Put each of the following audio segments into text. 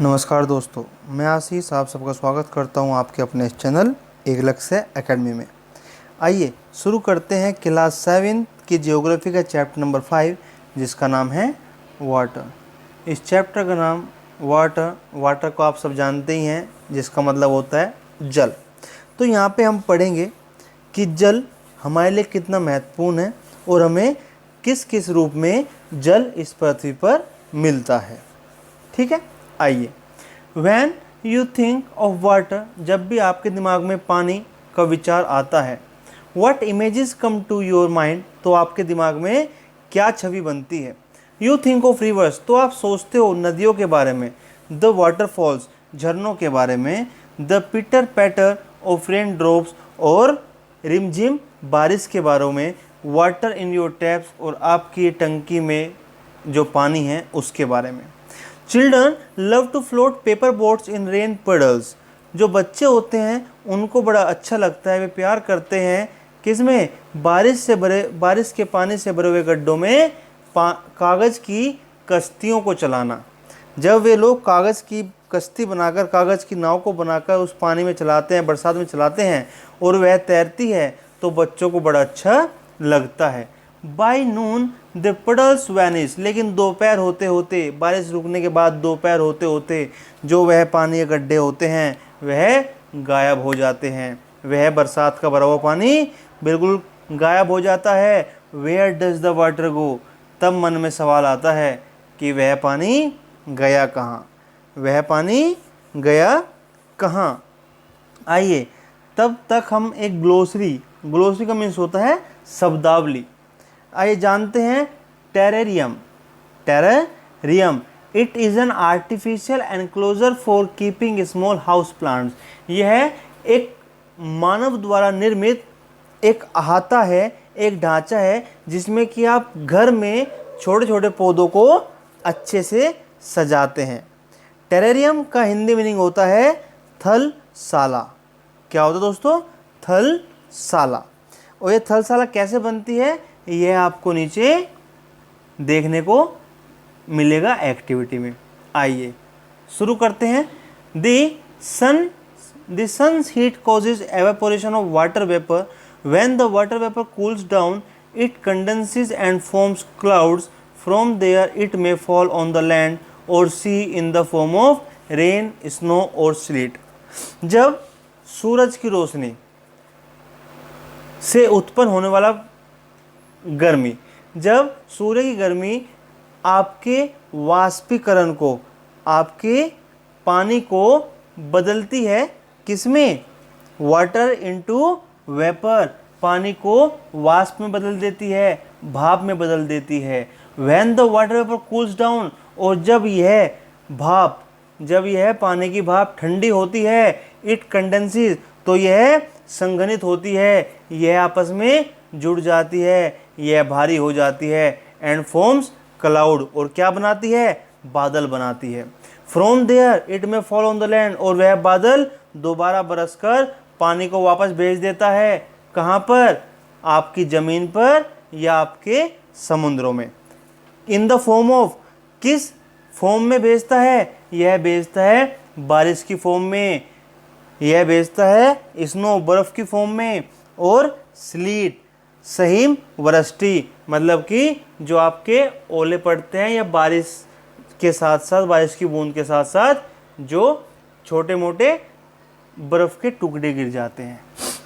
नमस्कार दोस्तों, मैं आशीष आप सबका स्वागत करता हूं आपके अपने इस चैनल एक लक्ष्य एकेडमी में। आइए शुरू करते हैं क्लास 7 की ज्योग्राफी का चैप्टर नंबर 5 जिसका नाम है वाटर। इस चैप्टर का नाम वाटर को आप सब जानते ही हैं, जिसका मतलब होता है जल। तो यहाँ पे हम पढ़ेंगे कि जल हमारे लिए कितना महत्वपूर्ण है और हमें किस किस रूप में जल इस पृथ्वी पर मिलता है। ठीक है, आइए। When you think of water, जब भी आपके दिमाग में पानी का विचार आता है, what images come to your mind, तो आपके दिमाग में क्या छवि बनती है। You think of rivers, तो आप सोचते हो नदियों के बारे में। The waterfalls, झरनों के बारे में। The pitter patter of rain drops, और रिमझिम बारिश के बारे में। Water in your taps, और आपकी टंकी में जो पानी है उसके बारे में। Children love to float paper boats in rain puddles, जो बच्चे होते हैं उनको बड़ा अच्छा लगता है, वे प्यार करते हैं किसमें, बारिश के पानी से भरे हुए गड्ढों में कागज़ की कश्तियों को चलाना। जब वे लोग कागज़ की कश्ती बनाकर, कागज़ की नाव को बनाकर उस पानी में चलाते हैं, बरसात में चलाते हैं और वह तैरती है, तो बच्चों को बड़ा अच्छा लगता है। By Noon the poodles vanish, लेकिन दोपहर होते होते, बारिश रुकने के बाद दोपहर होते होते जो वह पानी के गड्ढे होते हैं वह गायब हो जाते हैं। वह बरसात का भरा हुआ पानी बिल्कुल गायब हो जाता है। Where does the water go, तब मन में सवाल आता है कि वह पानी गया कहाँ, वह पानी गया कहाँ। आइए, तब तक हम एक ग्लोसरी का मीन्स होता है शब्दावली। आइए जानते हैं terrarium. It is an artificial enclosure for keeping small house plants. यह एक मानव द्वारा निर्मित एक अहाता है, एक ढांचा है जिसमें कि आप घर में छोटे छोटे पौधों को अच्छे से सजाते हैं। टेरेरियम का हिंदी मीनिंग होता है थलशाला। क्या होता है दोस्तों? थलशाला। और ये थलशाला कैसे बनती है, यह आपको नीचे देखने को मिलेगा एक्टिविटी में। आइए शुरू करते हैं। The sun's heat causes evaporation of water vapour. When the water vapour cools down it condenses and forms clouds. From there it may fall on the land और sea in the form of rain, snow और sleet. जब सूरज की रोशनी से उत्पन्न होने वाला गर्मी, जब सूर्य की गर्मी आपके वाष्पीकरण को, आपके पानी को बदलती है किसमें, वाटर इनटू वेपर, पानी को वाष्प में बदल देती है, भाप में बदल देती है। When the water vapour cools down, और जब यह पानी की भाप ठंडी होती है, इट कंडेंसेस, तो यह संघनित होती है, यह आपस में जुड़ जाती है, यह भारी हो जाती है। एंड फॉर्म्स क्लाउड, और क्या बनाती है, बादल बनाती है। फ्रॉम देयर इट में फॉल ऑन द लैंड, और वह बादल दोबारा बरसकर पानी को वापस भेज देता है। कहाँ पर? आपकी ज़मीन पर या आपके समुद्रों में। इन द फॉर्म ऑफ, किस फॉर्म में भेजता है, यह भेजता है बारिश की फॉर्म में, यह भेजता है स्नो, बर्फ़ की फॉर्म में, और स्लीट, सहीम वृष्टि, मतलब कि जो आपके ओले पड़ते हैं या बारिश के साथ साथ, बारिश की बूंद के साथ साथ जो छोटे मोटे बर्फ़ के टुकड़े गिर जाते हैं,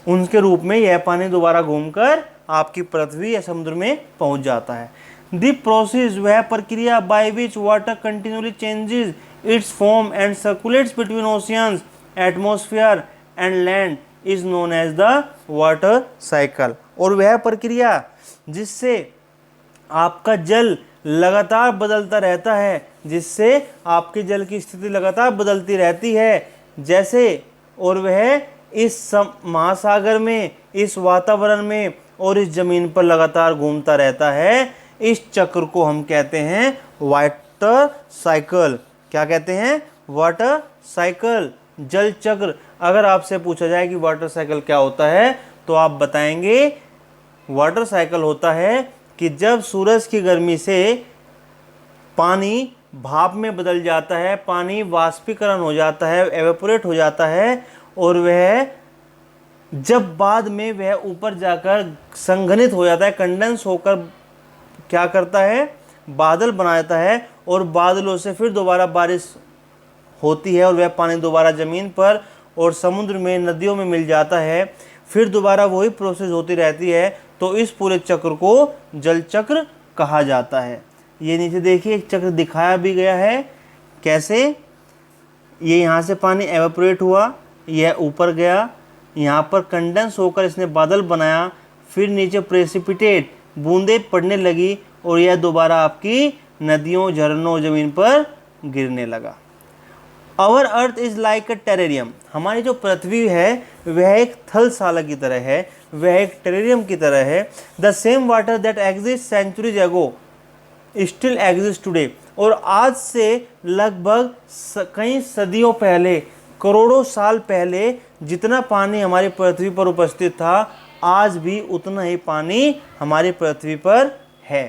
उनके रूप में यह पानी दोबारा घूमकर आपकी पृथ्वी या समुद्र में पहुंच जाता है। द प्रोसेस, वह प्रक्रिया, by which water continuously changes its form and circulates between oceans, atmosphere and land, is known as the water cycle. और वह प्रक्रिया जिससे आपका जल लगातार बदलता रहता है, जिससे आपके जल की स्थिति लगातार बदलती रहती है, जैसे, और वह इस महासागर में, इस वातावरण में और इस जमीन पर लगातार घूमता रहता है। इस चक्र को हम कहते हैं वाटर साइकिल। क्या कहते हैं? वाटर साइकिल, जल चक्र। अगर आपसे पूछा जाए कि वाटर साइकिल क्या होता है, तो आप बताएंगे वाटर साइकिल होता है कि जब सूरज की गर्मी से पानी भाप में बदल जाता है, पानी वाष्पीकरण हो जाता है, एवेपोरेट हो जाता है, और वह जब बाद में वह ऊपर जाकर संघनित हो जाता है, कंडेंस होकर क्या करता है, बादल बनाता है, और बादलों से फिर दोबारा बारिश होती है और वह पानी दोबारा ज़मीन पर और समुद्र में, नदियों में मिल जाता है। फिर दोबारा वही प्रोसेस होती रहती है। तो इस पूरे चक्र को जल चक्र कहा जाता है। ये नीचे देखिए एक चक्र दिखाया भी गया है कैसे, ये यहाँ से पानी एवेपोरेट हुआ, यह ऊपर गया, यहाँ पर कंडेंस होकर इसने बादल बनाया, फिर नीचे प्रेसिपिटेट बूंदें पड़ने लगी, और यह दोबारा आपकी नदियों, झरनों, ज़मीन पर गिरने लगा। Our earth is like a terrarium, हमारी जो पृथ्वी है वह एक थलशाला की तरह है, वह एक टेरेरियम की तरह है। The same water that exist centuries ago still exist today, और आज से लगभग कई सदियों पहले, करोड़ों साल पहले जितना पानी हमारी पृथ्वी पर उपस्थित था, आज भी उतना ही पानी हमारी पृथ्वी पर है।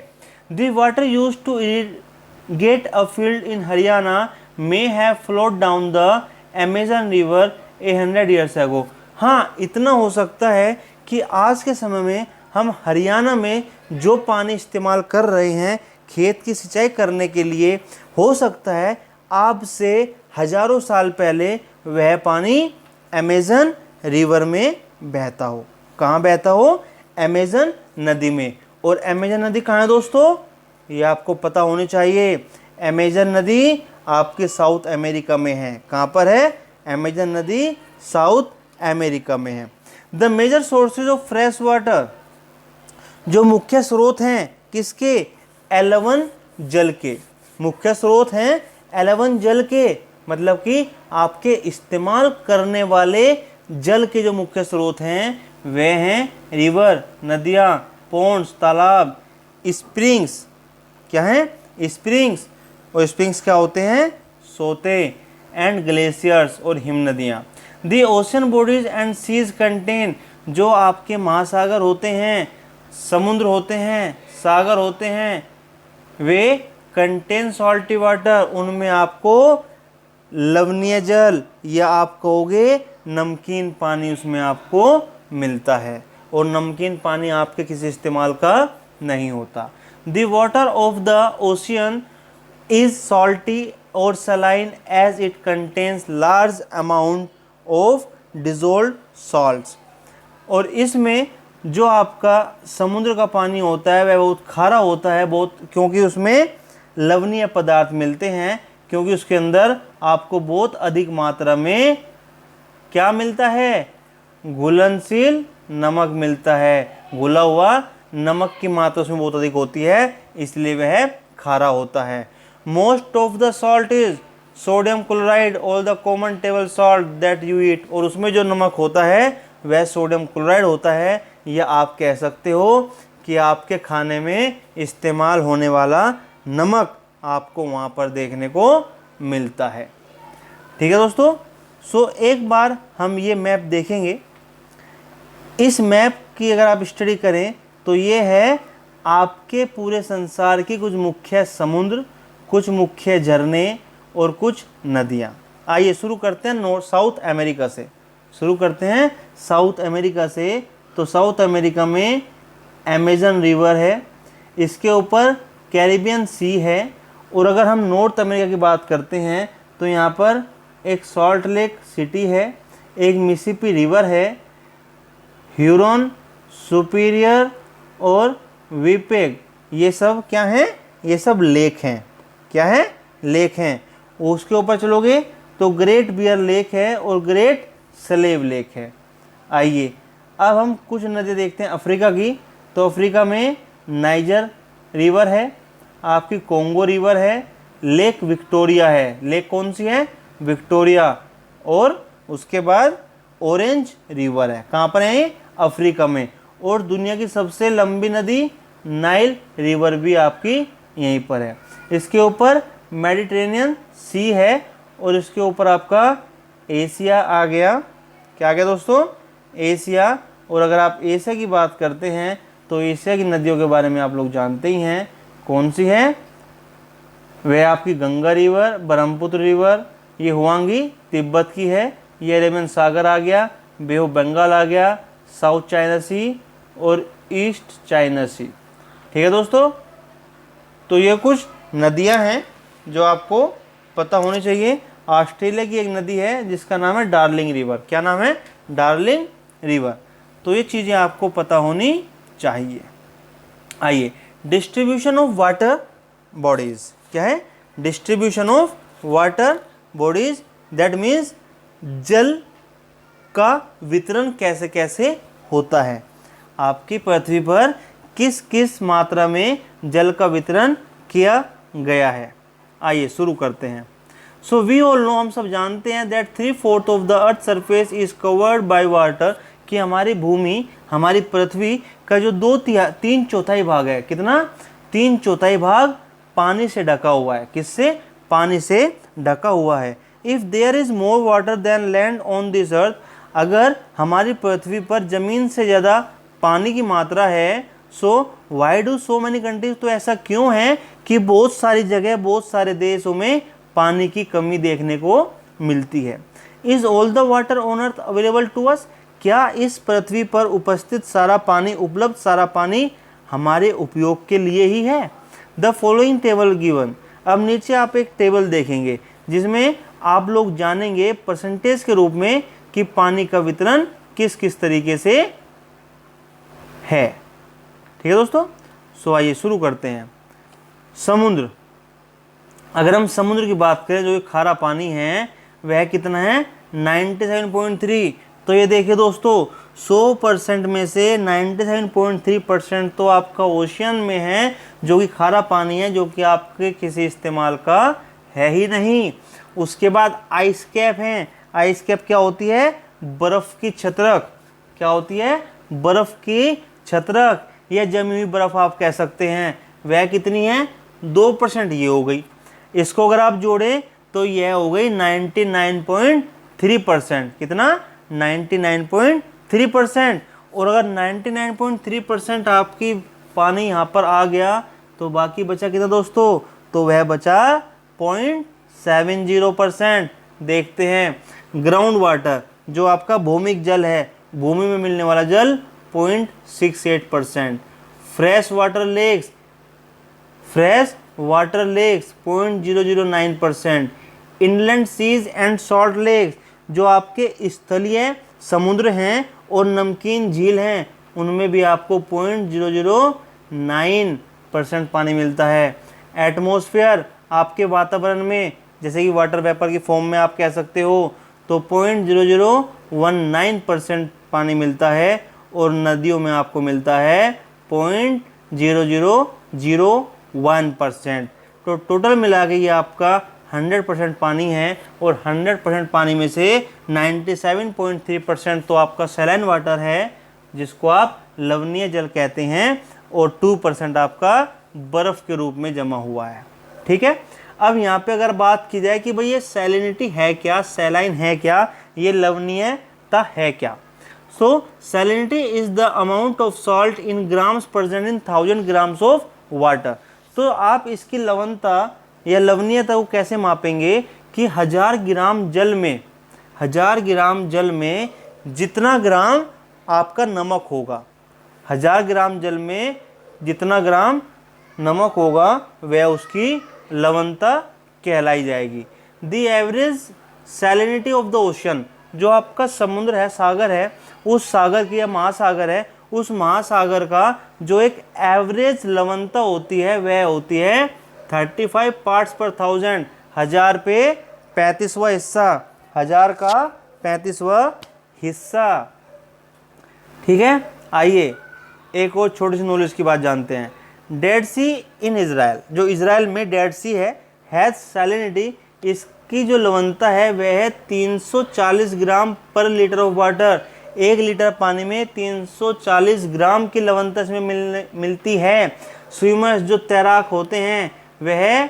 The water used to irrigate a field in Haryana may have flowed down the Amazon river 100 years ago। हाँ, इतना हो सकता है कि आज के समय में हम हरियाणा में जो पानी इस्तेमाल कर रहे हैं खेत की सिंचाई करने के लिए, हो सकता है आज से हजारों साल पहले वह पानी अमेज़न रिवर में बहता हो। कहाँ बहता हो? अमेज़न नदी में। और अमेज़न नदी कहाँ है दोस्तों? ये आपको पता होनी चाहिए। अमेज़न नदी आपके साउथ अमेरिका में है। कहाँ पर है? अमेज़न नदी साउथ अमेरिका में है। The major sources of fresh water, जो मुख्य स्रोत हैं किसके? एलेवन जल के। मुख्य स्रोत हैं एलेवन जल के, मतलब कि आपके इस्तेमाल करने वाले जल के जो मुख्य स्रोत हैं वे हैं रिवर, नदियाँ, पॉन्ड्स, तालाब, स्प्रिंग्स। क्या हैं? स्प्रिंग्स। और स्प्रिंग्स क्या होते हैं? सोते, एंड ग्लेशियर्स और हिम नदियाँ। The ocean bodies and seas contain, जो आपके महासागर होते हैं, समुद्र होते हैं, सागर होते हैं, वे कंटेन सॉल्टी वाटर, उनमें आपको लवणीय जल या आप कहोगे नमकीन पानी उसमें आपको मिलता है, और नमकीन पानी आपके किसी इस्तेमाल का नहीं होता। The water of the ocean is salty और saline as it contains large amount of dissolve salts, और इसमें जो आपका समुद्र का पानी होता है वह बहुत खारा होता है, बहुत, क्योंकि उसमें लवणीय पदार्थ मिलते हैं, क्योंकि उसके अंदर आपको बहुत अधिक मात्रा में क्या मिलता है? घुलनशील नमक मिलता है। घुला हुआ नमक की मात्रा उसमें बहुत अधिक होती है, इसलिए वह खारा होता है। Most of the salt is sodium chloride और the common table salt that you eat, और उसमें जो नमक होता है वह सोडियम क्लोराइड होता है, या आप कह सकते हो कि आपके खाने में इस्तेमाल होने वाला नमक आपको वहाँ पर देखने को मिलता है। ठीक है दोस्तों। सो एक बार हम ये मैप देखेंगे। इस मैप की अगर आप स्टडी करें तो ये है आपके पूरे संसार की कुछ मुख्य समुद्र, कुछ मुख्य झरने और कुछ नदियाँ। आइए शुरू करते हैं साउथ अमेरिका से। शुरू करते हैं साउथ अमेरिका से। तो साउथ अमेरिका में अमेज़न रिवर है, इसके ऊपर कैरिबियन सी है, और अगर हम नॉर्थ अमेरिका की बात करते हैं तो यहाँ पर एक सॉल्ट लेक सिटी है, एक मिसिसिपी रिवर है, ह्यूरॉन, सुपीरियर और विपेग, ये सब क्या हैं? ये सब लेक हैं। क्या है? लेक हैं। उसके ऊपर चलोगे तो ग्रेट बियर लेक है और ग्रेट स्लेव लेक है। आइए अब हम कुछ नदियाँ देखते हैं अफ्रीका की। तो अफ्रीका में नाइजर रिवर है, आपकी कोंगो रिवर है, लेक विक्टोरिया है। लेक कौन सी है? विक्टोरिया। और उसके बाद ऑरेंज रिवर है। कहाँ पर है ये? अफ्रीका में। और दुनिया की सबसे लंबी नदी नाइल रिवर भी आपकी यहीं पर है। इसके ऊपर मेडिटेरेनियन सी है, और इसके ऊपर आपका एशिया आ गया। क्या आ गया दोस्तों? एशिया। और अगर आप एशिया की बात करते हैं तो एशिया की नदियों के बारे में आप लोग जानते ही हैं। कौन सी है? वह आपकी गंगा रिवर, ब्रह्मपुत्र रिवर, ये हुआंगी तिब्बत की है, ये अरेबियन सागर आ गया, बे ऑफ बंगाल आ गया, साउथ चाइना सी और ईस्ट चाइना सी। ठीक है दोस्तों, तो ये कुछ नदियां हैं जो आपको पता होनी चाहिए। ऑस्ट्रेलिया की एक नदी है जिसका नाम है डार्लिंग रिवर। क्या नाम है? Darling river. तो ये चीज़ें आपको पता होनी चाहिए। आइए, डिस्ट्रीब्यूशन ऑफ वाटर बॉडीज क्या है? Distribution of water bodies, that means जल का वितरण कैसे कैसे होता है, आपकी पृथ्वी पर किस किस मात्रा में जल का वितरण किया गया है। आइए शुरू करते हैं। सो वी ऑल नो, हम सब जानते हैं, that 3/4 of the earth surface is covered by water, कि हमारी भूमि, हमारी पृथ्वी का जो 3/4 भाग है, कितना? 3/4 भाग पानी से ढका हुआ है। किससे? पानी से ढका हुआ है। If there is more water than land on this earth, अगर हमारी पृथ्वी पर जमीन से ज़्यादा पानी की मात्रा है, so why do so many countries, तो ऐसा क्यों है कि बहुत सारी जगह, बहुत सारे देशों में पानी की कमी देखने को मिलती है। Is all the water on earth available to us, क्या इस पृथ्वी पर उपस्थित सारा पानी, उपलब्ध सारा पानी हमारे उपयोग के लिए ही है? द फॉलोइंग टेबल गिवन, अब नीचे आप एक टेबल देखेंगे जिसमें आप लोग जानेंगे परसेंटेज के रूप में कि पानी का वितरण किस किस तरीके से है। ठीक है दोस्तों, सो आइए शुरू करते हैं। समुद्र, अगर हम समुद्र की बात करें, जो खारा पानी है वह कितना है? 97.3। तो ये देखिए दोस्तों, 100% में से 97.3% तो आपका ओशियन में है, जो कि खारा पानी है, जो कि आपके किसी इस्तेमाल का है ही नहीं। उसके बाद आइस कैप है। आइस कैप क्या होती है? बर्फ की छत्रक। क्या होती है? बर्फ की छत्रक, या जमी हुई बर्फ आप कह सकते हैं। वह कितनी है? 2%। ये हो गई। इसको अगर आप जोड़ें तो यह हो गई 99.3%। कितना? 99.3%। और अगर 99.3% आपकी पानी यहाँ पर आ गया तो बाकी बचा कितना दोस्तों? तो वह बचा 0.70%। देखते हैं ग्राउंड वाटर, जो आपका भौमिक जल है, भूमि में मिलने वाला जल 0.68%। Fresh water lakes, fresh water lakes 0.009%। Inland seas and salt lakes, जो आपके स्थलीय समुद्र हैं और नमकीन झील हैं, उनमें भी आपको 0.009% पानी मिलता है। एटमॉस्फेयर, आपके वातावरण में, जैसे कि वाटर वेपर की फॉर्म में आप कह सकते हो, तो 0.0019% पानी मिलता है। और नदियों में आपको मिलता है 0.0001%। तो टोटल मिला के ये आपका 100% पानी है। और 100% पानी में से 97.3% तो आपका सैलाइन वाटर है, जिसको आप लवणीय जल कहते हैं, और 2% आपका बर्फ के रूप में जमा हुआ है। ठीक है, अब यहाँ पे अगर बात की जाए कि भाई ये सैलिनिटी है क्या, सैलाइन है क्या, ये लवणीयता है क्या। So salinity is the amount of salt in grams present in 1000 grams of water. तो आप इसकी लवणता या लवणीयता को कैसे मापेंगे कि 1000 ग्राम जल में, 1000 ग्राम जल में जितना ग्राम आपका नमक होगा, 1000 ग्राम जल में जितना ग्राम नमक होगा वह उसकी लवणता कहलाई जाएगी। The average salinity of the ocean, जो आपका समुद्र है, सागर है, उस सागर की या महासागर है, उस महासागर का जो एक एवरेज लवणता होती है वह होती है 35 पार्ट्स पर 1000। 1000 पे 35वां हिस्सा, 1000 का 35वां हिस्सा। ठीक है, आइए एक और छोटी सी नॉलेज की बात जानते हैं। डेड सी इन इज़राइल, जो इज़राइल में डेड सी है, हैज़ सैलिनिटी, इसकी जो लवणता है वह है 340 ग्राम पर लीटर ऑफ वाटर। 1 लीटर पानी में 340 ग्राम की लवणता इसमें मिलती है। स्विमर्स, जो तैराक होते हैं, वह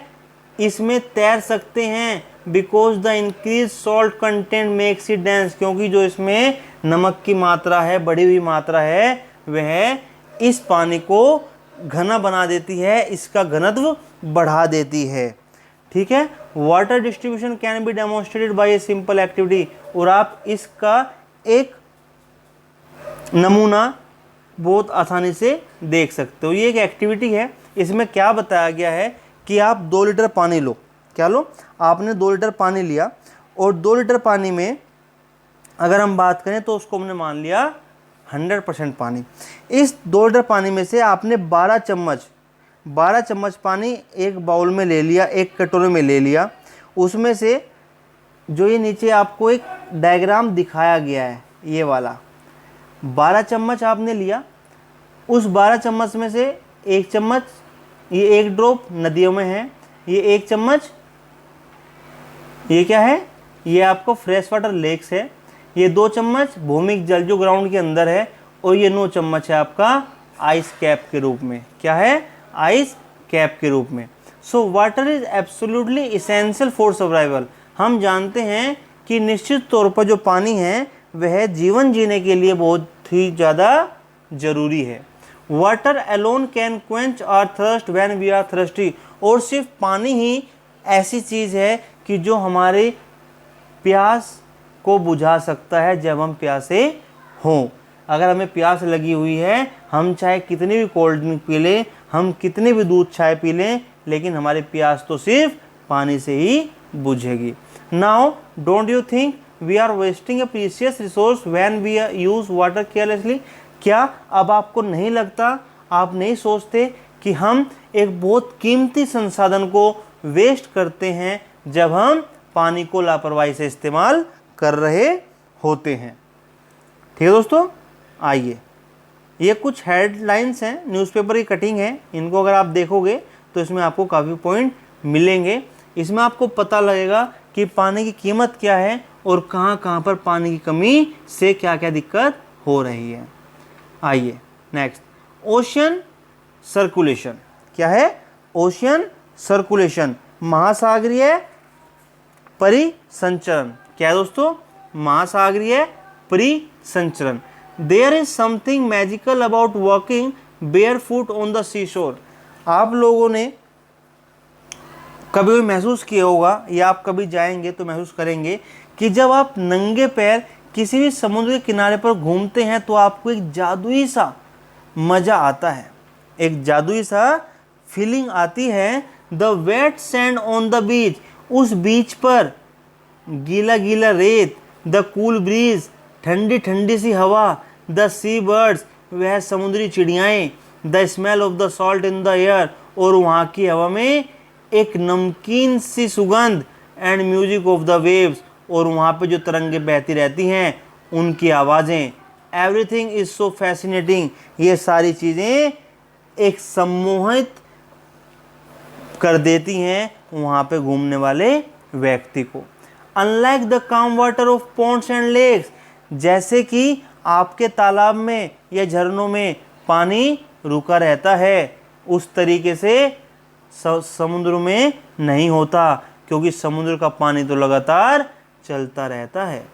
इसमें तैर सकते हैं। Because the increase salt content makes it dense, क्योंकि जो इसमें नमक की मात्रा है, बढ़ी हुई मात्रा है, वह इस पानी को घना बना देती है, इसका घनत्व बढ़ा देती है। ठीक है। Water distribution can be demonstrated by a simple activity, और आप इसका एक नमूना बहुत आसानी से देख सकते हो। ये एक एक्टिविटी है, इसमें क्या बताया गया है कि आप 2 लीटर पानी लो, क्या लो, आपने 2 लीटर पानी लिया और 2 लीटर पानी में अगर हम बात करें तो उसको हमने मान लिया 100% पानी। इस 2 लीटर पानी में से आपने 12 चम्मच पानी एक बाउल में ले लिया, एक कटोरे में ले लिया। उसमें से जो ये नीचे आपको एक डायग्राम दिखाया गया है, ये वाला 12 चम्मच आपने लिया। उस 12 चम्मच में से 1 चम्मच, ये 1 ड्रॉप नदियों में है, ये 1 चम्मच ये क्या है, ये आपको फ्रेश वाटर लेक्स है, ये 2 चम्मच भूमिक जल जो ग्राउंड के अंदर है, और ये 9 चम्मच है आपका आइस कैप के रूप में। क्या है, आइस कैप के रूप में। So water is absolutely essential for survival. हम जानते हैं कि निश्चित तौर पर जो पानी है वह जीवन जीने के लिए बहुत ही ज़्यादा जरूरी है। Water alone can quench our thirst when we are thirsty, और सिर्फ पानी ही ऐसी चीज़ है कि जो हमारे प्यास को बुझा सकता है जब हम प्यासे हों। अगर हमें प्यास लगी हुई है, हम चाहे कितनी भी कोल्ड ड्रिंक पी लें, हम कितनी भी दूध चाय पी लें, लेकिन हमारी प्यास तो सिर्फ पानी से ही बुझेगी। Now don't you think we are wasting a precious resource when we use water carelessly? क्या अब आपको नहीं लगता, आप नहीं सोचते कि हम एक बहुत कीमती संसाधन को वेस्ट करते हैं जब हम पानी को लापरवाही से इस्तेमाल कर रहे होते हैं? ठीक है दोस्तों, आइए, ये कुछ हेडलाइंस हैं, न्यूज़पेपर की कटिंग है, इनको अगर आप देखोगे तो इसमें आपको काफ़ी पॉइंट मिलेंगे। इसमें आपको पता लगेगा कि पानी की कीमत क्या है और कहाँ कहाँ पर पानी की कमी से क्या क्या दिक्कत हो रही है। आइए नेक्स्ट, ओशियन सर्कुलेशन। क्या है, ओशियन सर्कुलेशन, महासागरीय परिसंचरण। क्या है दोस्तों, महासागरीय परिसंचरण। There is something magical about walking barefoot on the sea shore. आप लोगों ने कभी भी महसूस किया होगा या आप कभी जाएंगे तो महसूस करेंगे कि जब आप नंगे पैर किसी भी समुद्र के किनारे पर घूमते हैं तो आपको एक जादुई सा मज़ा आता है, एक जादुई सा फीलिंग आती है। The wet sand on the beach, उस बीच पर गीला गीला रेत, द कूल ब्रीज, ठंडी ठंडी सी हवा, द सी बर्ड्स, वह समुद्री चिड़ियाएँ, the smell of the salt in the air, और वहाँ की हवा में एक नमकीन सी सुगंध, and music of the waves, और वहाँ पे जो तरंगे बहती रहती हैं उनकी आवाज़ें। एवरीथिंग इज सो फैसिनेटिंग, ये सारी चीज़ें एक सम्मोहित कर देती हैं वहाँ पे घूमने वाले व्यक्ति को। Unlike the calm water of ponds and lakes, जैसे कि आपके तालाब में या झरनों में पानी रुका रहता है, उस तरीके से समुद्र में नहीं होता, क्योंकि समुद्र का पानी तो लगातार चलता रहता है,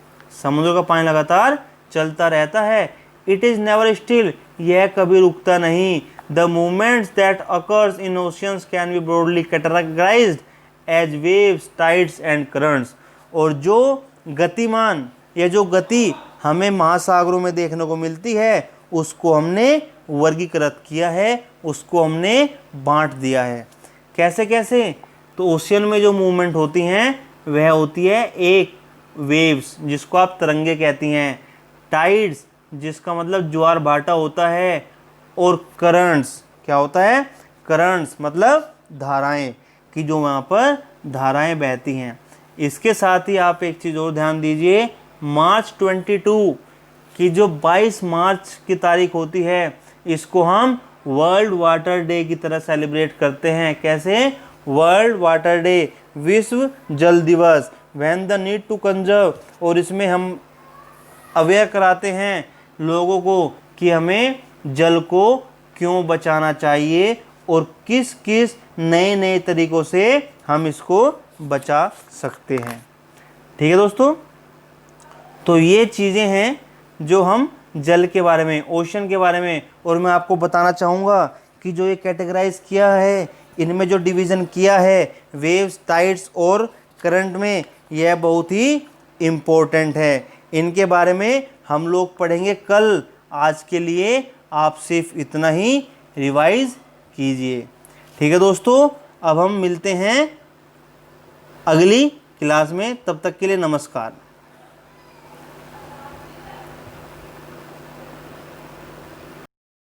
समुद्र का पानी लगातार चलता रहता है। इट इज़ नेवर स्टिल, यह कभी रुकता नहीं। The movements that occurs in oceans can be broadly categorised as waves, tides and currents, और जो गतिमान या जो गति हमें महासागरों में देखने को मिलती है उसको हमने वर्गीकृत किया है, उसको हमने बांट दिया है। कैसे कैसे? तो ओशियन में जो मूवमेंट होती हैं वह होती है एक वेव्स, जिसको आप तरंगे कहती हैं, टाइड्स जिसका मतलब ज्वार भाटा होता है, और करंट्स, क्या होता है, करंट्स मतलब धाराएं, कि जो वहाँ पर धाराएं बहती हैं। इसके साथ ही आप एक चीज़ और ध्यान दीजिए, मार्च 22 की जो 22 मार्च की तारीख होती है, इसको हम वर्ल्ड वाटर डे की तरह सेलिब्रेट करते हैं। कैसे? वर्ल्ड वाटर डे, विश्व जल दिवस, when the need to conserve, और इसमें हम अवेयर कराते हैं लोगों को कि हमें जल को क्यों बचाना चाहिए और किस किस नए नए तरीक़ों से हम इसको बचा सकते हैं। ठीक है दोस्तों, तो ये चीज़ें हैं जो हम जल के बारे में, ओशन के बारे में, और मैं आपको बताना चाहूँगा कि जो ये कैटेगराइज किया है इनमें जो डिवीज़न किया है वेव्स, टाइड्स और करंट में, यह बहुत ही इम्पोर्टेंट है। इनके बारे में हम लोग पढ़ेंगे कल। आज के लिए आप सिर्फ इतना ही रिवाइज कीजिए। ठीक है दोस्तों, अब हम मिलते हैं अगली क्लास में। तब तक के लिए नमस्कार।